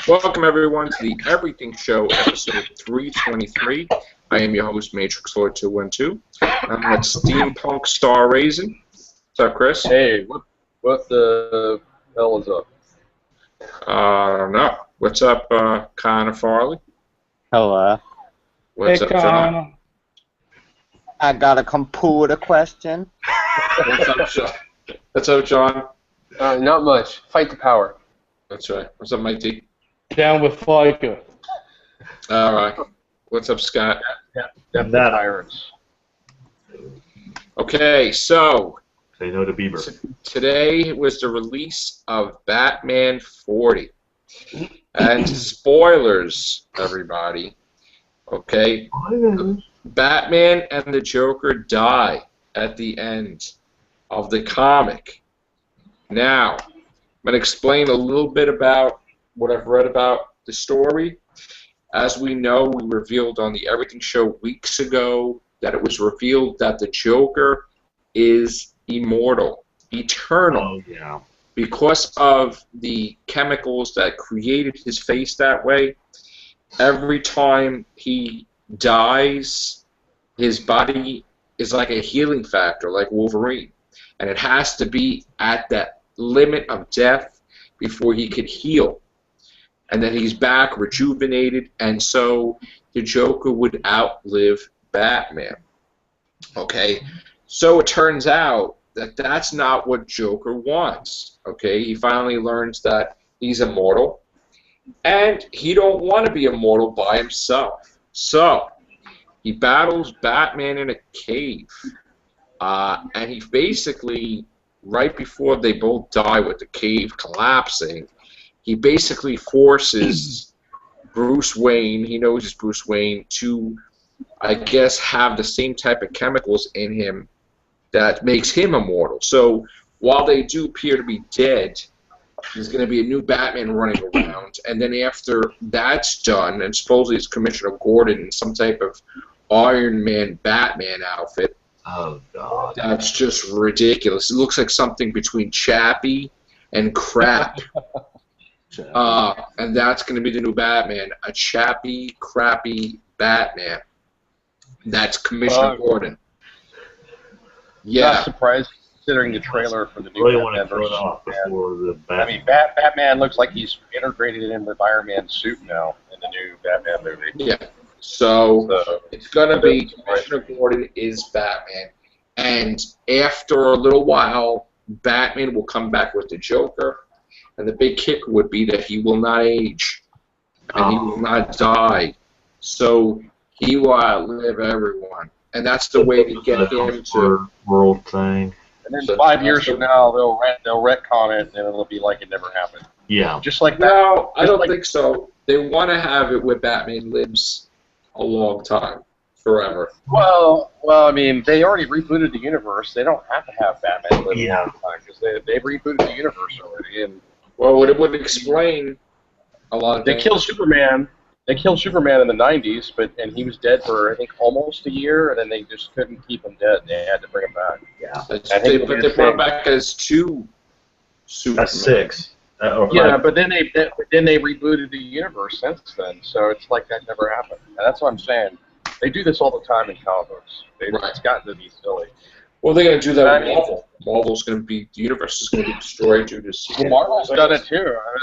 Welcome everyone to the Everything Show, episode 323. I am your host, Matrix Lord 212. I'm at Steampunk Star Raisin. What's up, Chris? Hey, what the hell is up? I don't know. What's up, Connor Farley? Hello. What's up, John? I got a computer question. What's up, John? What's up, John? Not much. Fight the power. That's right. What's up, Mike D? Down with FICA. All right. What's up, Scott? Death the tyrants. Okay, so Say no to Bieber. today was the release of Batman 40. And spoilers, everybody. Okay? Batman and the Joker die at the end of the comic. Now, I'm going to explain a little bit about what I've read about the story. As we know, we revealed on the Everything Show weeks ago that it was revealed that the Joker is immortal, eternal. Oh, yeah. Because of the chemicals that created his face that way. Every time he dies, his body is like a healing factor, like Wolverine. And it has to be at that limit of death before he could heal. And then he's back, rejuvenated, and so the Joker would outlive Batman. Okay? So it turns out that that's not what Joker wants. Okay? He finally learns that he's immortal, and he don't want to be immortal by himself. So he battles Batman in a cave, and he basically, right before they both die with the cave collapsing, he basically forces Bruce Wayne, he knows it's Bruce Wayne, to, I guess, have the same type of chemicals in him that makes him immortal. So while they do appear to be dead, there's going to be a new Batman running around, and then after that's done, and supposedly it's Commissioner Gordon in some type of Iron Man Batman outfit. Oh, God. That's just ridiculous. It looks like something between Chappie and Crap. And that's going to be the new Batman, a chappy, crappy Batman. That's Commissioner Gordon. Yeah. Not surprised considering the trailer for the new Really want to Batman throw it versus off Superman. before the I Batman. mean, Batman looks like he's integrated in with Iron Man's suit now in the new Batman movie. Yeah. So it's going to be Right. Commissioner Gordon is Batman. And after a little while, Batman will come back with the Joker. And the big kicker would be that he will not age. And he will not die. So he will outlive everyone. And that's the way to get him to... world thing. And then So 5 years from now, they'll retcon it, and it'll be like it never happened. Yeah. Just like that. No, I Just don't like- think so. They want to have it where Batman lives a long time, forever. Well, I mean, they already rebooted the universe. They don't have to have Batman live a long time because they rebooted the universe already. And Well, it would explain a lot of they things. killed Superman. They killed Superman in the '90s, and he was dead for I think almost a year, and then they just couldn't keep him dead. They had to bring him back. Yeah. But I think they brought him back as two Superman. That's 6. Or Yeah, 5. but then they rebooted the universe since then, so it's like that never happened. And that's what I'm saying. They do this all the time in comic books. Right. It's gotten to be silly. Well, they're going to do that I with mean- Marvel. Marvel's going to be, the universe is going to be destroyed due to... Well, Marvel's done it too.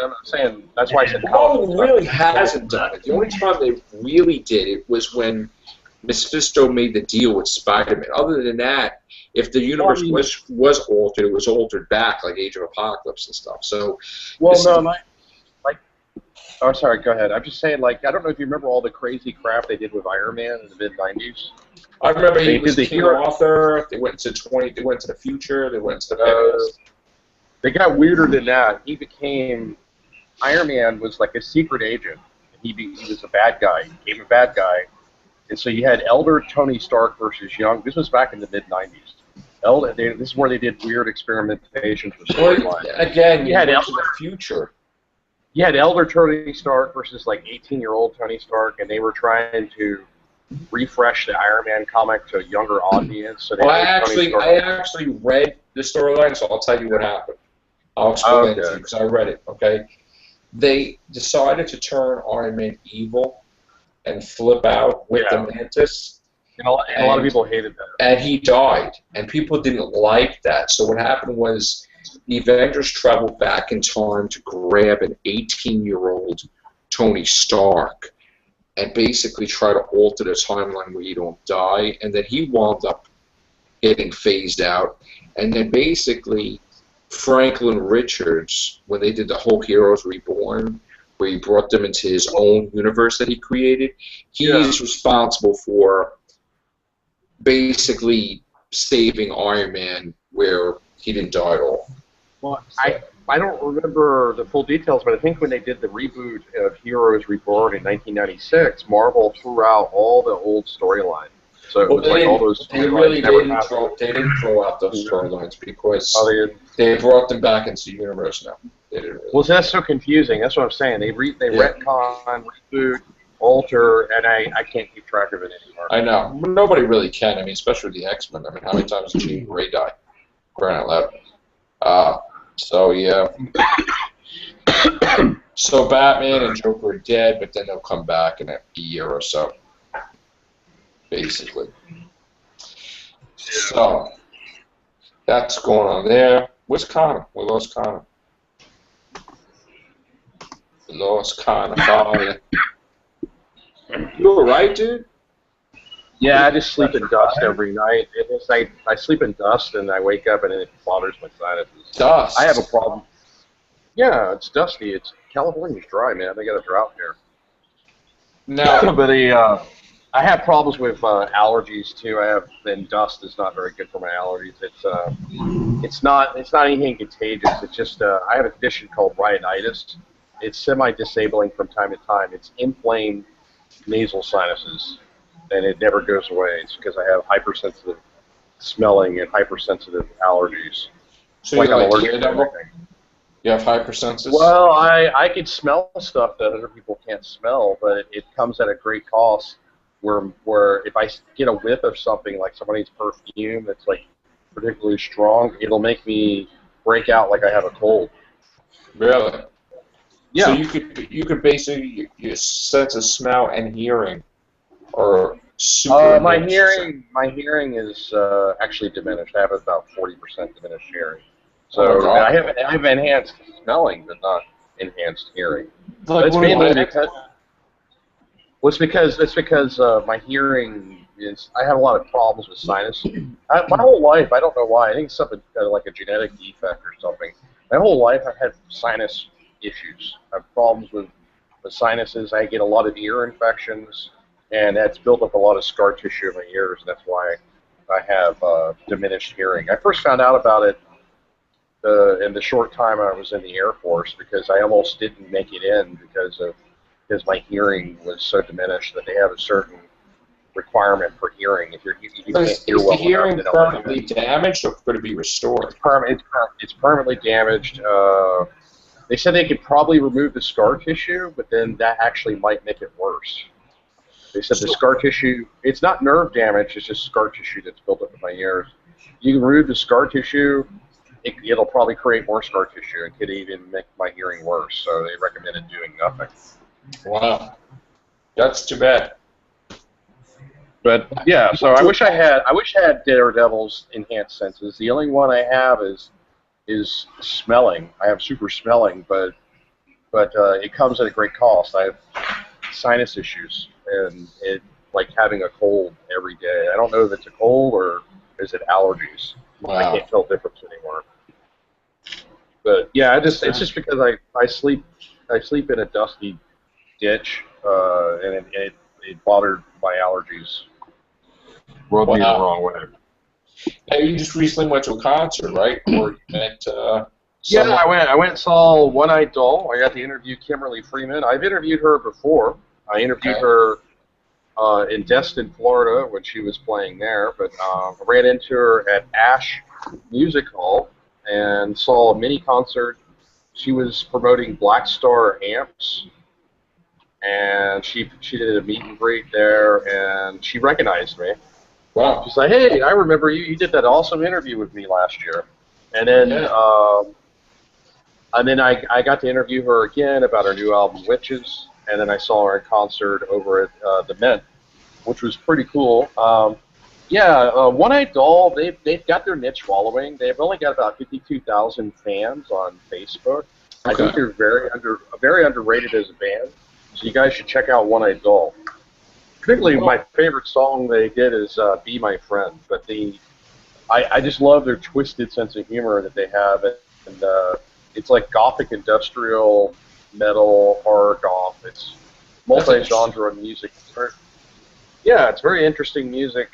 I'm not saying that's why I said comic Marvel books. really hasn't done it. The only time they really did it was when Mephisto made the deal with Spider-Man. Other than that, if the universe was altered, it was altered back, like Age of Apocalypse and stuff. So, Well, this no, is- oh, sorry, go ahead. I'm just saying, like, I don't know if you remember all the crazy crap they did with Iron Man in the mid-'90s. I remember he They was did the King hero- Arthur. They went to They went to the future. They went to the past. They got weirder than that. Iron Man was like a secret agent. He was a bad guy. He became a bad guy. And so you had elder Tony Stark versus young. This was back in the mid-'90s. This is where they did weird experimentations with storylines. Again, you had went to Elder. the future. You had elder Tony Stark versus like 18-year-old Tony Stark, and they were trying to refresh the Iron Man comic to a younger audience. So they Well, made Tony Stark- I actually read the storyline, so I'll tell you what happened. I'll explain it to you Okay. because I read it. Okay. they decided to turn Iron Man evil and flip out with the Mantis. And a lot of people hated that. And he died, and people didn't like that. So what happened was the Avengers traveled back in time to grab an 18-year-old Tony Stark and basically try to alter the timeline where you don't die, and then he wound up getting phased out. And then basically Franklin Richards, when they did the whole Heroes Reborn, where he brought them into his own universe that he created, he is responsible for basically saving Iron Man where he didn't die at all. Well, I don't remember the full details, but I think when they did the reboot of Heroes Reborn in 1996, Marvel threw out all the old storylines. So it was like all those storylines they didn't throw out those storylines because Oh, they brought them back into the universe now. They didn't really. Well, that's so confusing. That's what I'm saying. They retcon, reboot, alter, and I can't keep track of it anymore. I know. Nobody really can. I mean, especially the X-Men. I mean, how many times did Jean Grey die? Crying out loud. So, yeah. So Batman and Joker are dead, but then they'll come back in a year or so. Basically. So, that's going on there. Where's Connor? We lost Connor. We lost Connor. Follow you alright, dude? Yeah, I just sleep in dust every night. I sleep in dust and I wake up and it bothers my sinuses. Dust? I have a problem. Yeah, it's dusty. California's dry, man. They got a drought here. No. But I have problems with allergies too. And dust is not very good for my allergies. It's not anything contagious. It's just I have a condition called rhinitis. It's semi-disabling from time to time. It's inflamed nasal sinuses, and it never goes away. It's because I have hypersensitive smelling and hypersensitive allergies. So like you're I'm like allergic to everything. You have hypersensitivity? Well, I can smell stuff that other people can't smell, but it comes at a great cost. Where if I get a whiff of something like somebody's perfume that's like particularly strong, it'll make me break out like I have a cold. Really? Yeah. So you could basically your sense of smell and hearing are super. My hearing is actually diminished. I have about 40% diminished hearing. So I have enhanced smelling, but not enhanced hearing. Like It's mainly because my hearing is. I have a lot of problems with sinus. My whole life, I don't know why. I think it's something like a genetic defect or something. My whole life, I've had sinus issues. I have problems with the sinuses. I get a lot of ear infections, and that's built up a lot of scar tissue in my ears. And that's why I have diminished hearing. I first found out about it in the short time I was in the Air Force because I almost didn't make it in because my hearing was so diminished that they have a certain requirement for hearing. If you can't hear well enough, the hearing then permanently damaged, or could it be restored? It's permanently damaged. They said they could probably remove the scar tissue, but then that actually might make it worse. They said the scar tissue, it's not nerve damage, it's just scar tissue that's built up in my ears. You can remove the scar tissue, it'll probably create more scar tissue. It could even make my hearing worse, so they recommended doing nothing. Wow, that's too bad. But yeah, so I wish I had Daredevil's enhanced senses. The only one I have is smelling. I have super smelling, but it comes at a great cost. I have sinus issues, and it like having a cold every day. I don't know if it's a cold or is it allergies. Wow. I can't tell the difference anymore. But yeah, it's just because I sleep in a dusty ditch, and it bothered my allergies. Rubbed me the wrong way. Now, you just recently went to a concert, right? Or you met Yeah, I went and saw One Eyed Doll. I got to interview Kimberly Freeman. I've interviewed her before. I interviewed her in Destin, Florida, when she was playing there. But I ran into her at Ash Music Hall and saw a mini concert. She was promoting Black Star amps, and she did a meet and greet there, and she recognized me. Wow. She's like, "Hey, I remember you. You did that awesome interview with me last year." And then And then I got to interview her again about her new album, Witches, and then I saw her in concert over at the Mint, which was pretty cool. One Eyed Doll, they've got their niche following. They've only got about 52,000 fans on Facebook. I think they're very underrated as a band. So you guys should check out One Eyed Doll. Particularly, my favorite song they did is "Be My Friend." But I just love their twisted sense of humor that they have, and it's like gothic industrial metal horror goth. It's multi-genre music. Yeah, it's very interesting music.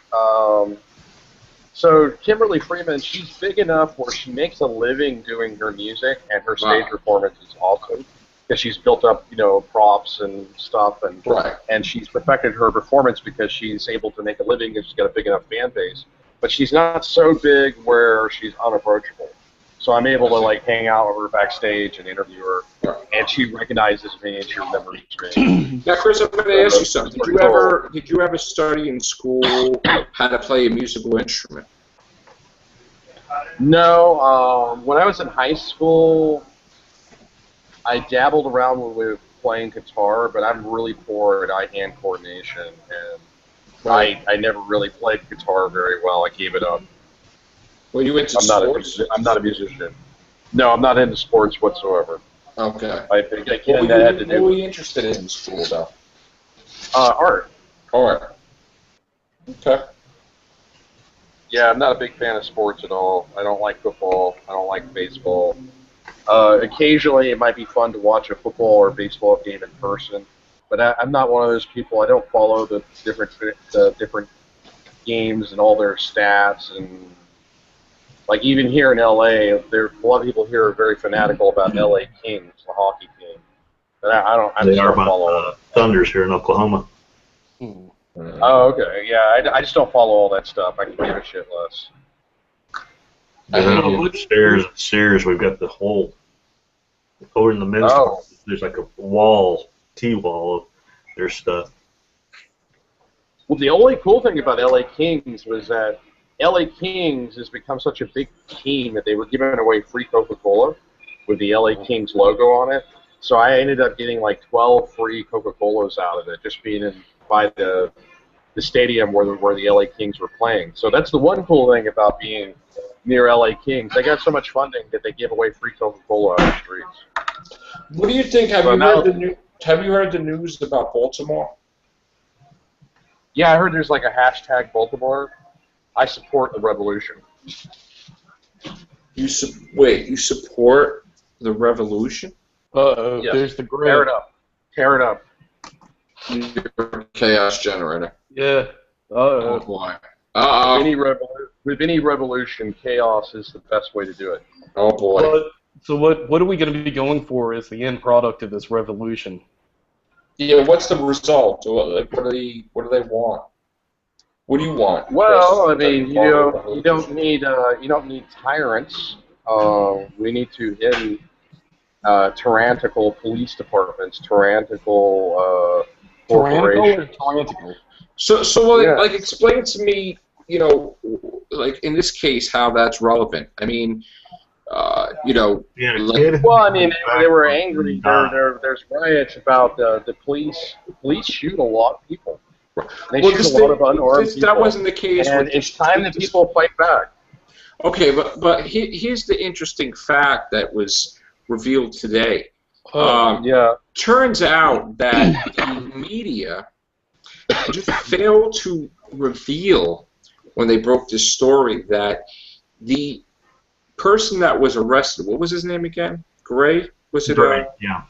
So Kimberly Freeman, she's big enough where she makes a living doing her music, and her stage performance is awesome because she's built up, props and stuff, and she's perfected her performance because she's able to make a living and she's got a big enough fan base. But she's not so big where she's unapproachable. So I'm able to hang out with her backstage and interview her, and she recognizes me and she remembers me. Now, Chris, I'm going to ask you something. Did you ever study in school how to play a musical instrument? No. When I was in high school, I dabbled around with playing guitar, but I'm really poor at eye-hand coordination, and I never really played guitar very well. I gave it up. Well, you went to sports? I'm not a musician. No, I'm not into sports whatsoever. Okay. I can't add to do. What were you interested in school, though? Art. Art. Okay. Yeah, I'm not a big fan of sports at all. I don't like football. I don't like baseball. Occasionally, it might be fun to watch a football or baseball game in person, but I'm not one of those people. I don't follow the different games and all their stats, and even here in LA, a lot of people here are very fanatical about LA Kings, the hockey team. But I don't. I they are my Thunders here in Oklahoma. Oh, okay. Yeah, I just don't follow all that stuff. I can give a shit less. Upstairs, we've got the whole over in the men's part, there's like a wall, T-wall of their stuff. Well, the only cool thing about LA Kings was that LA Kings has become such a big team that they were giving away free Coca-Cola with the LA Kings logo on it. So I ended up getting 12 free Coca-Colas out of it, just being by the stadium where the LA Kings were playing. So that's the one cool thing about being near LA Kings. They got so much funding that they give away free Coca-Cola on the streets. What do you think? Have you heard the news about Baltimore? Yeah, I heard there's a hashtag Baltimore. I support the revolution. You support the revolution? Yes. There's the grid. Tear it up. Tear it up. You're a chaos generator. Yeah. Oh boy. With any revolution, chaos is the best way to do it. Oh boy. So what are we going to be going for as the end product of this revolution? Yeah. What's the result? What do they want? What do you want? Well, I mean, you don't need tyrants. We need to end tyrannical police departments, tyrannical corporations. Tyrannical. So explain to me, in this case, how that's relevant. I mean, Well, I mean, they were angry. There's riots about the police. The police shoot a lot of people. They shoot a lot of unarmed people. That wasn't the case. And it's time that people fight back. Okay, but here's the interesting fact that was revealed today. Turns out that the media just failed to reveal when they broke this story that the person that was arrested, what was his name again? Gray? Was it? Gray, yeah.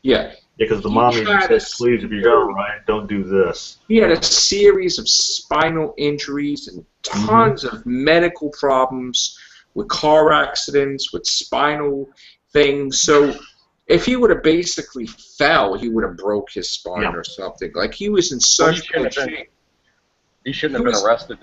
Yeah. Because the mom even said, please, if you're going to riot, don't do this. He had a series of spinal injuries and tons of medical problems with car accidents, with spinal things. So if he would have basically fell, he would have broke his spine or something. He was in such good shape. He shouldn't have been arrested.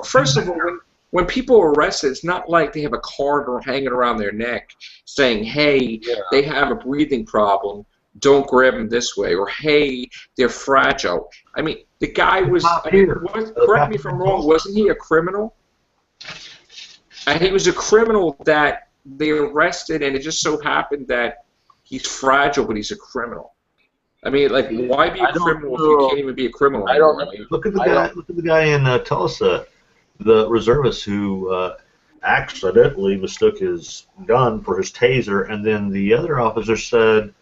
First of all, when people are arrested, it's not like they have a card hanging around their neck saying, hey, they have a breathing problem, don't grab them this way, or hey, they're fragile. I mean, the guy was, correct me if I'm wrong, wasn't he a criminal? And he was a criminal that they arrested, and it just so happened that he's fragile, but he's a criminal. I mean, like, why be a criminal if you can't even be a criminal anymore? I mean, Look at the guy in Tulsa, the reservist who accidentally mistook his gun for his taser, and then the other officer said,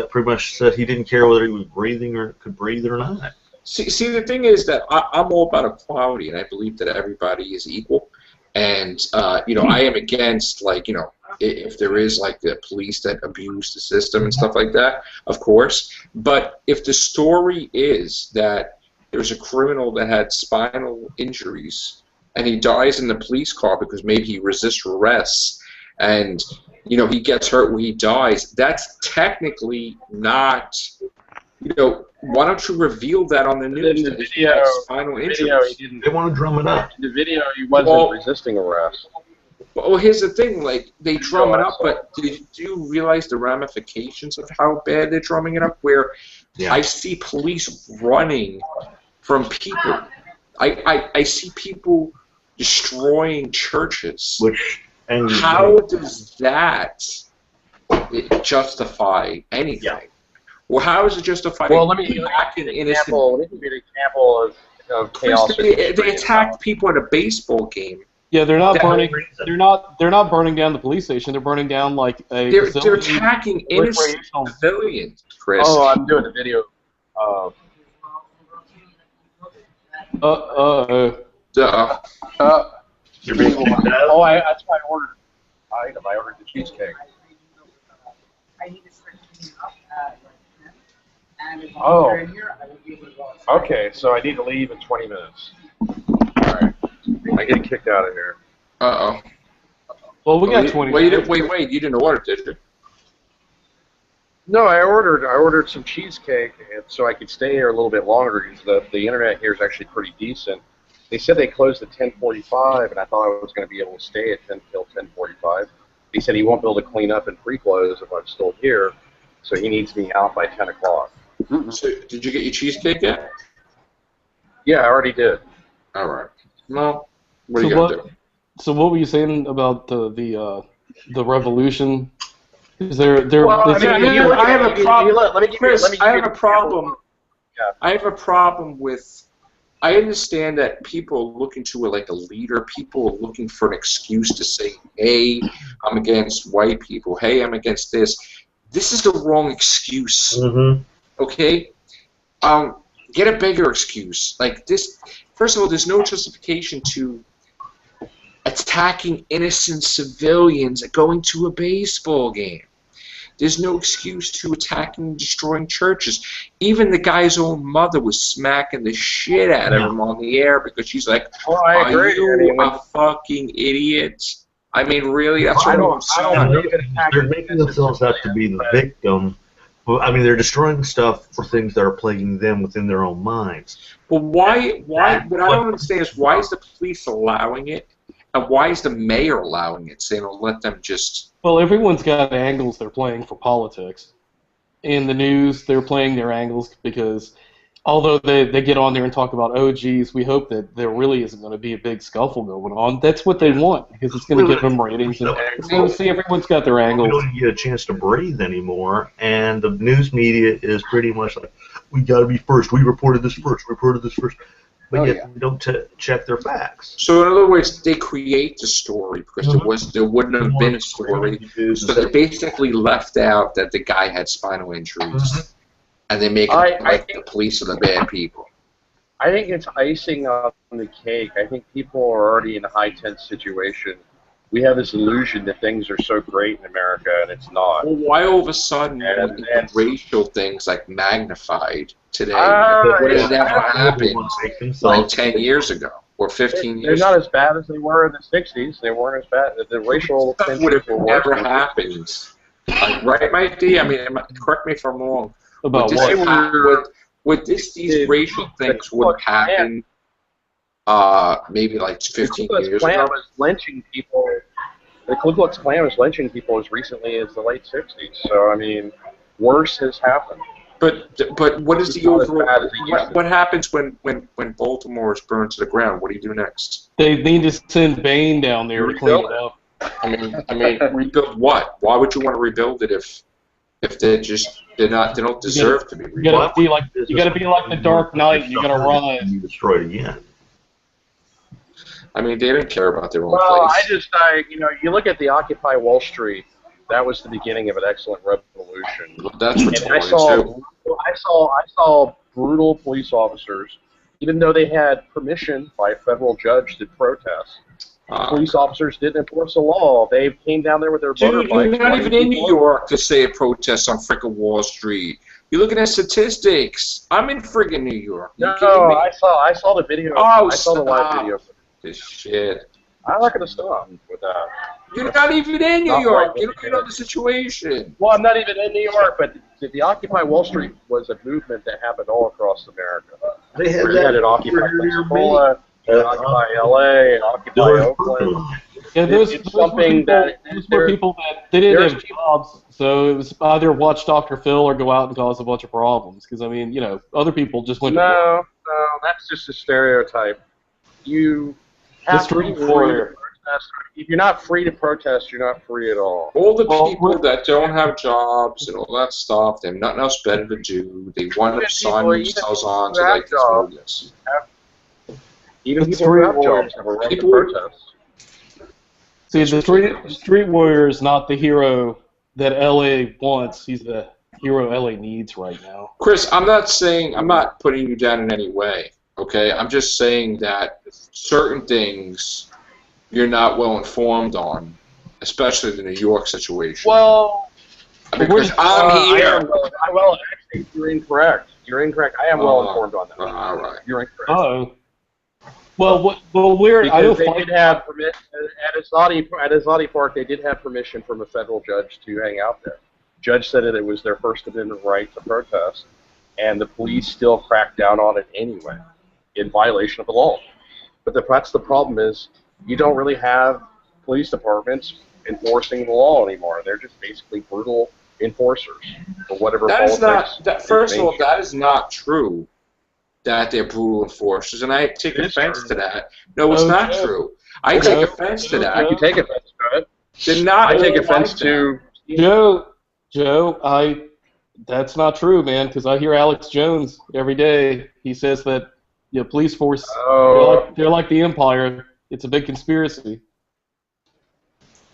pretty much said he didn't care whether he was breathing or could breathe or not. See, the thing is that I'm all about equality, and I believe that everybody is equal. And you know, I am against, like, you know, if there is like the police that abuse the system and stuff like that, of course. But if the story is that there's a criminal that had spinal injuries and he dies in the police car because maybe he resists arrest, and you know, he gets hurt when he dies, that's technically not, you know, why don't you reveal that on the news? In the video, They want to drum it up. In the video, he wasn't resisting arrest. Well, here's the thing, like, they drum it up, but do you realize the ramifications of how bad they're drumming it up? Where I see police running from people. I see people destroying churches. How does that justify anything? Yeah. Well, how is it justified? Well, let me give you an example of chaos. They attacked people at a baseball game. Yeah, they're not burning. They're not burning down the police station. They're burning down like a. They're attacking innocent civilians, Chris. Oh, I'm doing a video. You're being that's why I ordered an item. I ordered the cheesecake. Oh. Okay, so I need to leave in 20 minutes. Alright. I get kicked out of here. Uh-oh. Well, we got 20 minutes. Wait, you didn't order, did you? No, I ordered some cheesecake so I could stay here a little bit longer because the internet here is actually pretty decent. They said they closed at 10:45, and I thought I was going to be able to stay at 10 till 10:45. He said he won't be able to clean up and pre-close if I'm still here, so he needs me out by 10 o'clock. So, did you get your cheesecake yet? Yeah, I already did. All right. Well, what are you gonna do? So what were you saying about the revolution? Is there? I have a problem. Chris, I have a problem. Yeah. I have a problem with. I understand that people are looking to like a leader. People are looking for an excuse to say, "Hey, I'm against white people. Hey, I'm against this." This is the wrong excuse. Mm-hmm. Okay? Get a bigger excuse. Like this. First of all, there's no justification to attacking innocent civilians going to a baseball game. There's no excuse to attacking and destroying churches. Even the guy's own mother was smacking the shit out of him on the air because she's like, I agree. Are you a fucking idiot? I mean, really? That's what I'm saying. They're making themselves out to be the victim. Well, I mean, they're destroying stuff for things that are plaguing them within their own minds. Well, why? What I don't understand is why is the police allowing it? And why is the mayor allowing it, saying, "Oh, let them just"? Well, everyone's got angles they're playing for politics. In the news, they're playing their angles because, although they get on there and talk about, oh, geez, we hope that there really isn't going to be a big scuffle going on. That's what they want because it's going to give them ratings. And so see, everyone's got their angles. We don't get a chance to breathe anymore, and the news media is pretty much like, we got to be first. We reported this first. But yet they don't check their facts. So in other words, they create the story because there wouldn't have been a story. So they basically left out that the guy had spinal injuries, and they make it like the police are the bad people. I think it's icing on the cake. I think people are already in a high tense situation. We have this illusion that things are so great in America, and it's not. Well, why all of a sudden racial things like magnified today? What has never happened like 10 years ago or 15 years ago? They're not as bad as they were in the 60s. They weren't as bad. The racial stuff would have never happened. Right, Mike D? I mean, correct me if I'm wrong. About these racial things would happen maybe like 15 years ago. Was lynching people. The Ku Klux Klan was lynching people as recently as the late 60s. So, I mean, worse has happened. But what is the overall? What happens when Baltimore is burned to the ground? What do you do next? They need to send Bane down there to clean it up. I mean, rebuild what? Why would you want to rebuild it if they don't deserve to be You rebuilt? gotta be like the Dark Knight. You gotta rise. And be destroyed again. I mean, they didn't care about their own Well, place. you look at the Occupy Wall Street. That was the beginning of an excellent revolution. Well, that's what And I saw brutal police officers, even though they had permission by a federal judge to protest. Police officers didn't enforce the law. They came down there with their Dude, motorbikes. you're not even in New York to say a protest on frickin' Wall Street. You're looking at statistics. I'm in friggin' New York. You No, kidding me? I saw the video. Oh, I saw the live stop. video. This shit. I'm not going to stop with that. You're not even in New Not York. right You don't even know the situation. Well, I'm not even in New York, but the Occupy Wall Street was a movement that happened all across America. They had We had it Occupy Pensacola, Occupy LA, Occupy Oakland. Yeah, It's something that those were people that they didn't there's have jobs, so it was either watch Dr. Phil or go out and cause a bunch of problems. Because I mean, you know, other people just went. No, that's just a stereotype. You have to be street free to warrior. protest. If you're not free to protest, you're not free at all. All the Well, people that don't have jobs and all that stuff, they have nothing else better to do. They wind up signing themselves on to like this movement. Even The people who have street jobs have a right to people- protest. See, the street warrior is not the hero that LA wants. He's the hero LA needs right now. Chris, I'm not putting you down in any way, okay? I'm just saying that certain things you're not well informed on, especially the New York situation. Well, because I'm here. Actually, you're incorrect. You're incorrect. I am well informed on that. All right. You're incorrect. Oh. Well, where I Because don't they did have permit at Azadi Park. They did have permission from a federal judge to hang out there. Judge said that it was their First Amendment right to protest, and the police still cracked down on it anyway, in violation of the law. But that's the problem is you don't really have police departments enforcing the law anymore. They're just basically brutal enforcers for whatever That is politics. not. First of all, that is not true. That they're brutal enforcers, and I take offense to that. No, it's not true. I take offense to that. You take offense to it. They're not. I take all offense like to. Joe, that's not true, man. Because I hear Alex Jones every day. He says that police force they're like the Empire. It's a big conspiracy.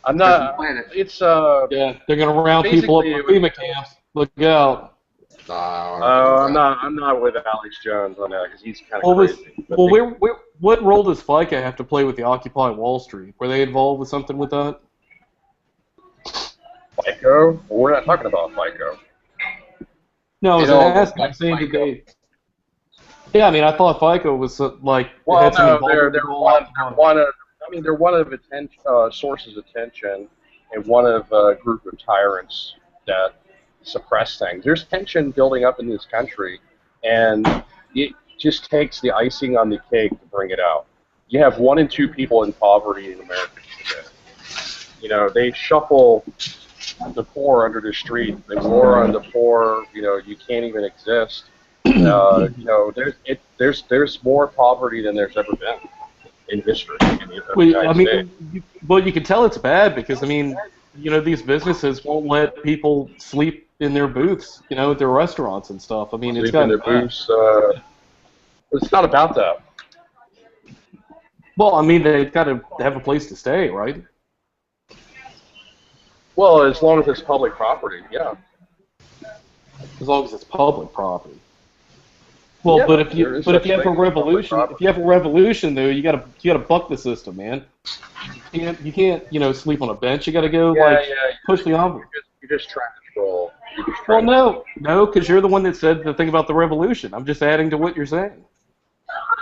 I'm not. It's Yeah, they're gonna round people up basically, for FEMA camps. Look out. I'm not with Alex Jones on that because he's kind of Well, crazy. But what role does FICA have to play with the Occupy Wall Street? Were they involved with something with that? FICO? Well, we're not talking about FICO. No, I was It all asking. goes I'm saying back did to they? Yeah, I mean, I thought FICO was like Well, had some no, involvement they're in all one. that. They're one of. I mean, they're one of sources of tension, and one of a group of tyrants that suppress things. There's tension building up in this country, and it just takes the icing on the cake to bring it out. You have 1 in 2 people in poverty in America today. You know, they shuffle the poor under the street. They war on the poor. You know, you can't even exist. You know, there's more poverty than there's ever been in history. In the United States. You can tell it's bad because I mean, these businesses won't let people sleep in their booths, at their restaurants and stuff. I mean, it's Sleep in their booths. It's not about that. Well, I mean, they've got to have a place to stay, right? Well, as long as it's public property, yeah. As long as it's public property. Well, Yeah, but if there you is have such a thing as revolution, public if you have a revolution, though, you gotta buck the system, man. You can't sleep on a bench. You gotta go push the envelope. You're just trying to troll. Well, no, because you're the one that said the thing about the revolution. I'm just adding to what you're saying.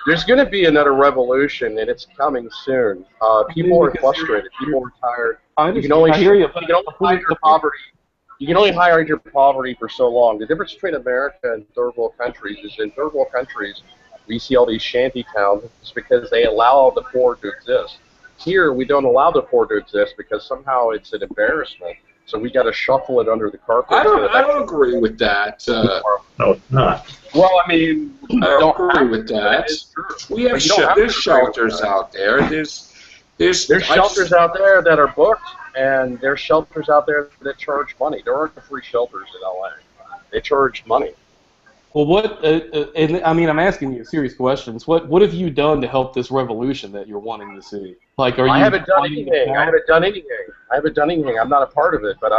There's going to be another revolution, and it's coming soon. People are frustrated. People are tired. You can only hide your poverty. You can only hide your poverty for so long. The difference between America and third world countries is in third world countries, we see all these shanty towns. It's because they allow the poor to exist. Here, we don't allow the poor to exist because somehow it's an embarrassment. So we got to shuffle it under the carpet. I don't agree with that. No, it's not. Well, I mean, I don't agree with that. It's true. We have But you don't have to there's agree with shelters that. out there. There's shelters out there that are booked, and there's shelters out there that charge money. There aren't free shelters in LA. They charge money. Well, what? And I mean, I'm asking you serious questions. What have you done to help this revolution that you're wanting to see? Like, are you? I haven't done anything. I haven't done anything. I'm not a part of it, but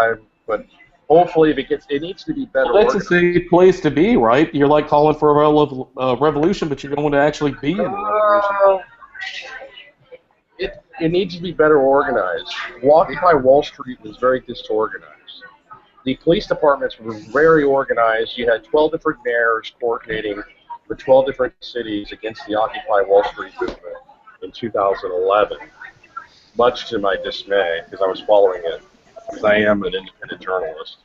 hopefully, if it needs to be better. Well, that's a safe place to be, right? You're like calling for a revolution, but you don't want to actually be in a revolution. It needs to be better organized. Occupy Wall Street was very disorganized. The police departments were very organized. You had 12 different mayors coordinating for 12 different cities against the Occupy Wall Street movement in 2011, much to my dismay, because I was following it, because I am an independent journalist.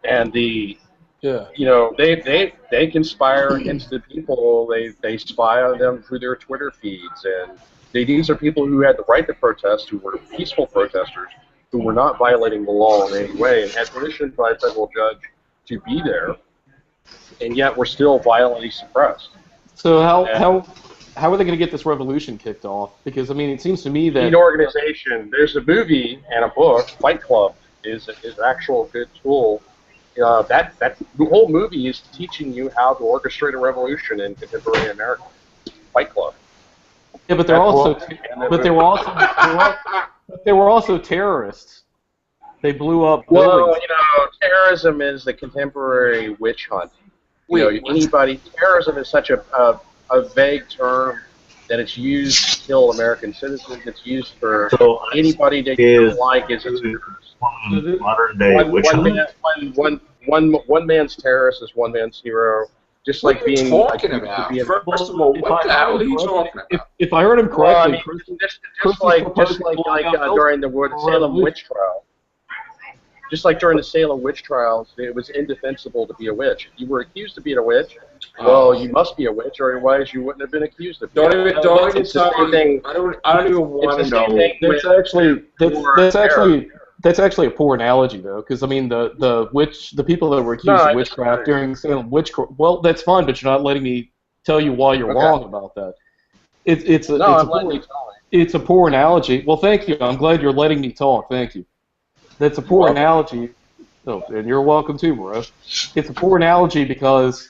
And they conspire against the people. They spy on them through their Twitter feeds, and these are people who had the right to protest, who were peaceful protesters, who were not violating the law in any way, and had permission by a federal judge to be there, and yet were still violently suppressed. So how are they going to get this revolution kicked off? Because I mean, it seems to me that an organization. There's a movie and a book. Fight Club is an actual good tool. The whole movie is teaching you how to orchestrate a revolution in contemporary America. Fight Club. Yeah, but they were also terrorists. They blew up buildings. Well, terrorism is the contemporary witch hunt. Terrorism is such a vague term that it's used to kill American citizens. It's used for anybody that you don't like is a terrorist. Modern day witch hunt. One man's terrorist is one man's hero. Just like what are you talking about? First of all, what the hell are you talking about? If I heard him correctly, just like during the Salem witch trial. Just like during the Salem witch trials, it was indefensible to be a witch. If you were accused of being a witch, well, you must be a witch, or otherwise you wouldn't have been accused of being a witch. I don't even want to know. That's actually a poor analogy, though, because I mean the people that were accused of witchcraft during Salem witchcraft. Well, that's fine, but you're not letting me tell you why you're wrong about that. It's a poor analogy. Well, thank you. I'm glad you're letting me talk. Thank you. That's a poor analogy. Oh, and you're welcome too, bro. It's a poor analogy because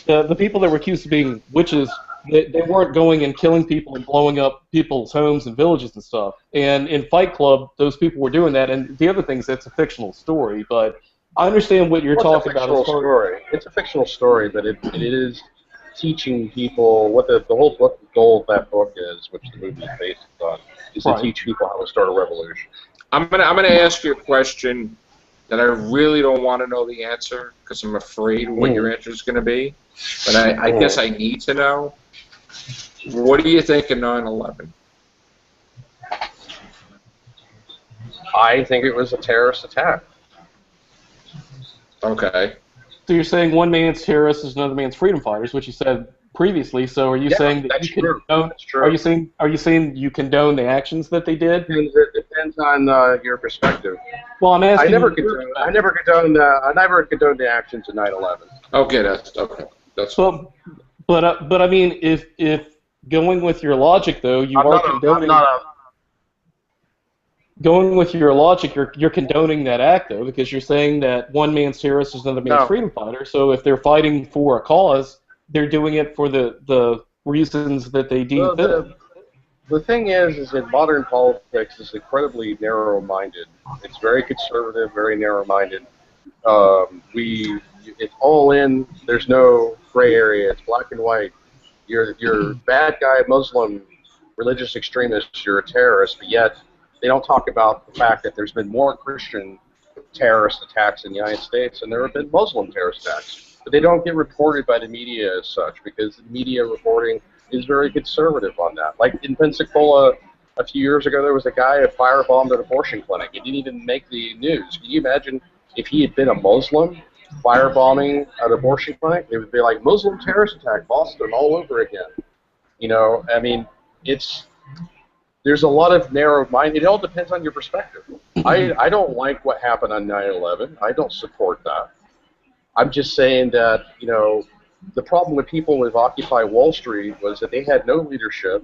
the people that were accused of being witches, they weren't going and killing people and blowing up people's homes and villages and stuff. And in Fight Club, those people were doing that. And the other thing is that's a fictional story. But I understand what you're talking about. It's a fictional story, but it is teaching people what the whole goal of that book is, which the movie is based on, is to teach people how to start a revolution. I'm gonna ask you a question that I really don't want to know the answer because I'm afraid what your answer is going to be. But I guess I need to know. What do you think of 9/11? I think it was a terrorist attack. Okay. So you're saying one man's terrorist is another man's freedom fighters, which you said previously. So are you saying that you condone? Are you saying you condone the actions that they did? It depends on your perspective. Well, I'm asking. I never condoned the actions of 9/11. Okay, that's well, but I mean, if going with your logic though, going with your logic, you're condoning that act though, because you're saying that one man's terrorist is another man's freedom fighter. So if they're fighting for a cause, they're doing it for the reasons that they deem fit. The thing is that modern politics is incredibly narrow-minded. It's very conservative, very narrow-minded. It's all in. There's no gray area. It's black and white. You're a bad guy, Muslim, religious extremist. You're a terrorist, but yet they don't talk about the fact that there's been more Christian terrorist attacks in the United States than there have been Muslim terrorist attacks. But they don't get reported by the media as such because the media reporting is very conservative on that. Like in Pensacola a few years ago, there was a guy who firebombed an abortion clinic. It didn't even make the news. Can you imagine if he had been a Muslim firebombing an abortion clinic? It would be like Muslim terrorist attack, Boston, all over again. You know, I mean, there's a lot of narrow mind. It all depends on your perspective. I don't like what happened on 9/11. I don't support that. I'm just saying that, you know, the problem with people with Occupy Wall Street was that they had no leadership.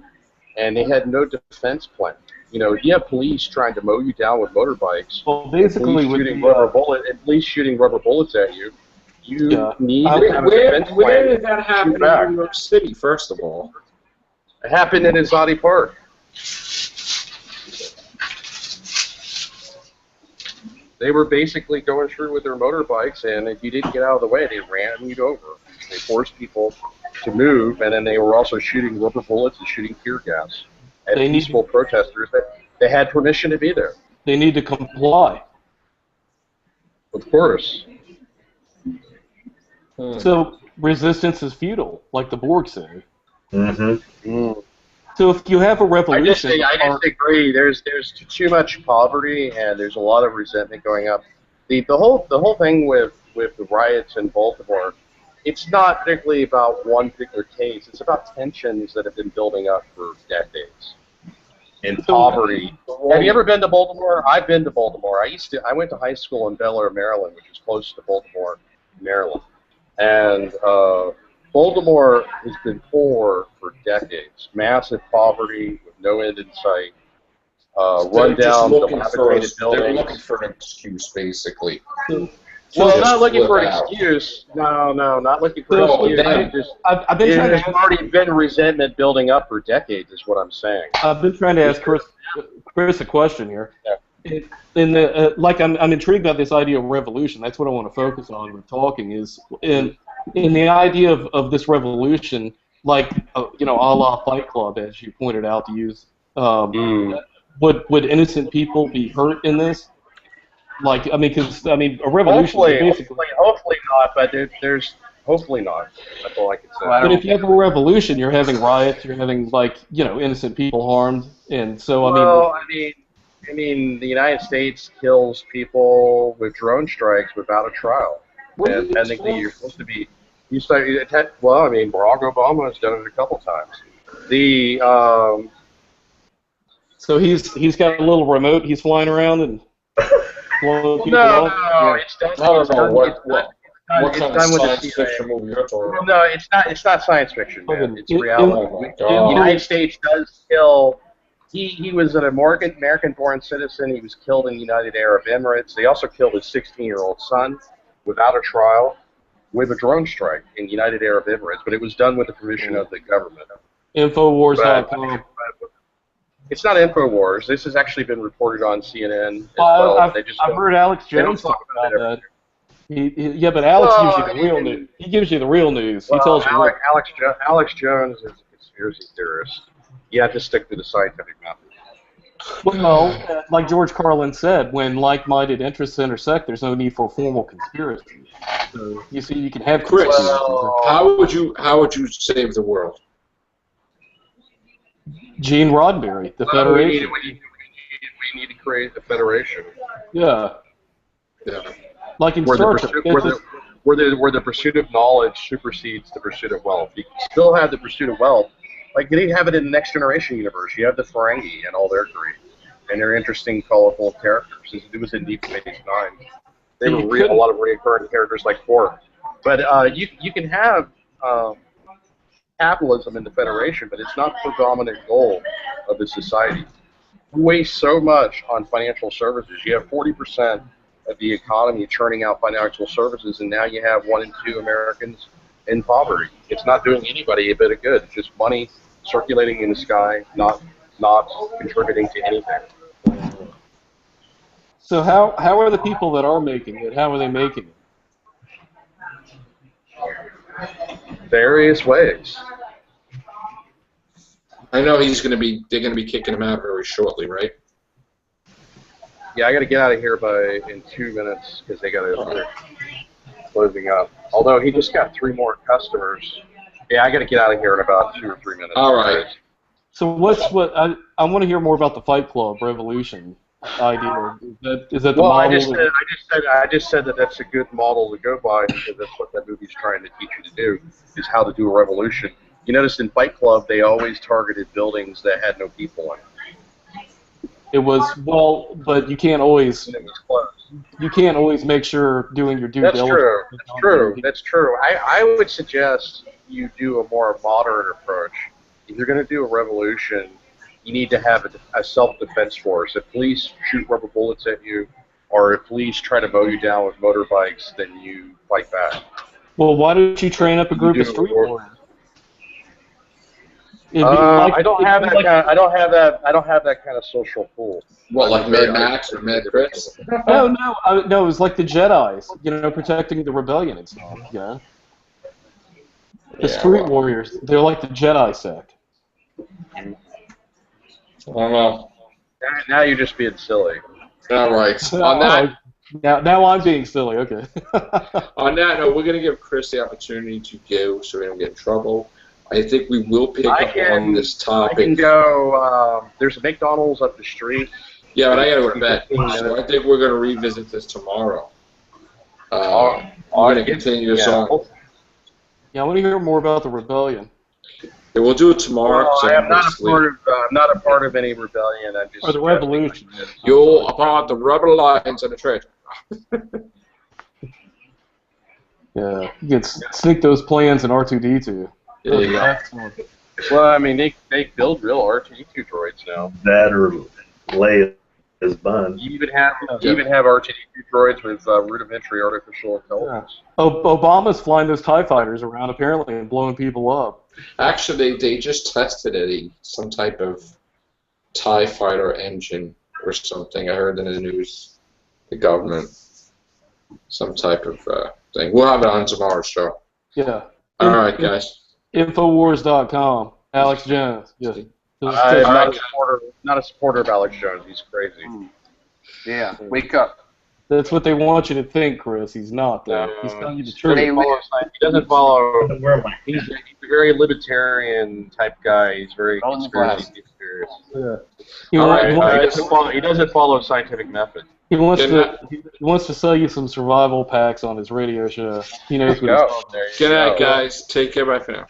and they had no defense plan. You know, you have police trying to mow you down with motorbikes, Well, basically, with police shooting rubber bullets at you. You need to have a Where, defense plan. where did that happen Shoot back. in New York City, first of all? It happened in Azadi Park. They were basically going through with their motorbikes, and if you didn't get out of the way, they ran you over. They forced people to move, and then they were also shooting rubber bullets and shooting tear gas at peaceful protesters. They had permission to be there. They need to comply. Of course. So resistance is futile, like the Borg say. Mm-hmm. So if you have a revolution, I just agree. There's too much poverty, and there's a lot of resentment going up. The whole thing with the riots in Baltimore, it's not particularly about one particular case. It's about tensions that have been building up for decades. And poverty. Have you ever been to Baltimore? I've been to Baltimore. I went to high school in Bel Air, Maryland, which is close to Baltimore, Maryland. And Baltimore has been poor for decades. Massive poverty with no end in sight. Run down, dilapidated buildings. They're looking for an excuse, basically. Well, not looking for an excuse. No, not looking for an excuse. I've been trying There's already been resentment building up for decades, is what I'm saying. I've been trying to ask Chris a question here. Yeah. I'm intrigued by this idea of revolution. That's what I want to focus on when talking is in the idea of this revolution, like a la Fight Club, as you pointed out, to use. Would innocent people be hurt in this? Because a revolution is basically. Hopefully not, but there's hopefully not. That's all I can say. But if you have a revolution, you're having riots, you're having innocent people harmed, and so I mean, the United States kills people with drone strikes without a trial. And technically, you're supposed to be. Barack Obama has done it a couple times. So he's got a little remote. He's flying around and. It's done. What kind of science fiction movie you're talking about? No, it's not science fiction, man. It's reality. The God. United States does kill. He was an American-born citizen. He was killed in the United Arab Emirates. They also killed his 16-year-old son without a trial with a drone strike in the United Arab Emirates. But it was done with the permission of the government. Infowars.com. It's not Infowars. This has actually been reported on CNN as well. I've heard Alex Jones talk about that. But Alex gives you the real news. He gives you the real news. He tells you. Alex Jones is a conspiracy theorist. You have to stick to the scientific method. Well, like George Carlin said, when like-minded interests intersect, there's no need for formal conspiracy. So you see, you can have Chris. How would you save the world? Gene Roddenberry, the Federation. We need to create the Federation. Yeah. Like in Star Trek. Where the pursuit of knowledge supersedes the pursuit of wealth. You can still have the pursuit of wealth. Like, they have it in the Next Generation universe. You have the Ferengi and all their greed. And they're interesting, colorful characters. It was in Deep Space Nine. They were a lot of recurring characters like Quark. But you can have capitalism in the Federation, but it's not the predominant goal of the society. We waste so much on financial services. You have 40% of the economy churning out financial services, and now you have 1 in 2 Americans in poverty. It's not doing anybody a bit of good. It's just money circulating in the sky, not contributing to anything. So how are the people that are making it? How are they making it? Various ways. I know they're going to be kicking him out very shortly, right? Yeah, I got to get out of here in 2 minutes because they're closing up. Although he just got 3 more customers. Yeah, I got to get out of here in about 2 or 3 minutes. All right. So I want to hear more about the Fight Club Revolution idea. Is that the model? I just said that that's a good model to go by because that's what that movie's trying to teach you to do, is how to do a revolution. You notice in Fight Club they always targeted buildings that had no people in it. It was but you can't always. And it was closed. You can't always make sure doing your due diligence. That's true. I would suggest you do a more modern approach. If you're going to do a revolution, you need to have a self-defense force. If police shoot rubber bullets at you, or if police try to mow you down with motorbikes, then you fight back. Well, why don't you train up a group of street warriors? I don't have that. I don't have that. I don't have that kind of social pool. What, like Mad Max or Mad Chris? No, it was like the Jedi's, protecting the rebellion and stuff, The street warriors, they're like the Jedi sect. I don't know. Now you're just being silly. All right. On that, now I'm being silly. Okay. on that note, we're going to give Chris the opportunity to go so we don't get in trouble. I think we will pick up on this topic. I can go. There's a McDonald's up the street. Yeah, but I got to go to bed. So I think we're going to revisit this tomorrow. We're going to continue this on. Yeah, I want to hear more about the rebellion. Yeah, we'll do it tomorrow. Well, I'm not a part of any rebellion. I'm just. Or the revolution. You're about the rubber lines and the treasure. Yeah, you can sneak those plans in R2-D2. There you go. Well, I mean, they build real R2-D2 droids now. That or Leia is bun. You even have R2-D2 droids with rudimentary artificial intelligence. Yeah. Obama's flying those TIE fighters around apparently and blowing people up. Actually, they just tested some type of TIE fighter engine or something. I heard in the news, the government, some type of thing. We'll have it on tomorrow's show. Yeah. All right, guys. Infowars.com. Alex Jones. Yes. I'm not a supporter of Alex Jones. He's crazy. Yeah, wake up. That's what they want you to think, Chris. He's not, though. He's telling you the truth. He doesn't follow. He's a very libertarian type guy. He's very conspiracy theorist. Yeah. He doesn't follow scientific method. He wants to sell you some survival packs on his radio show. He knows what he's talking about. Good night, guys. Take care. Bye for now.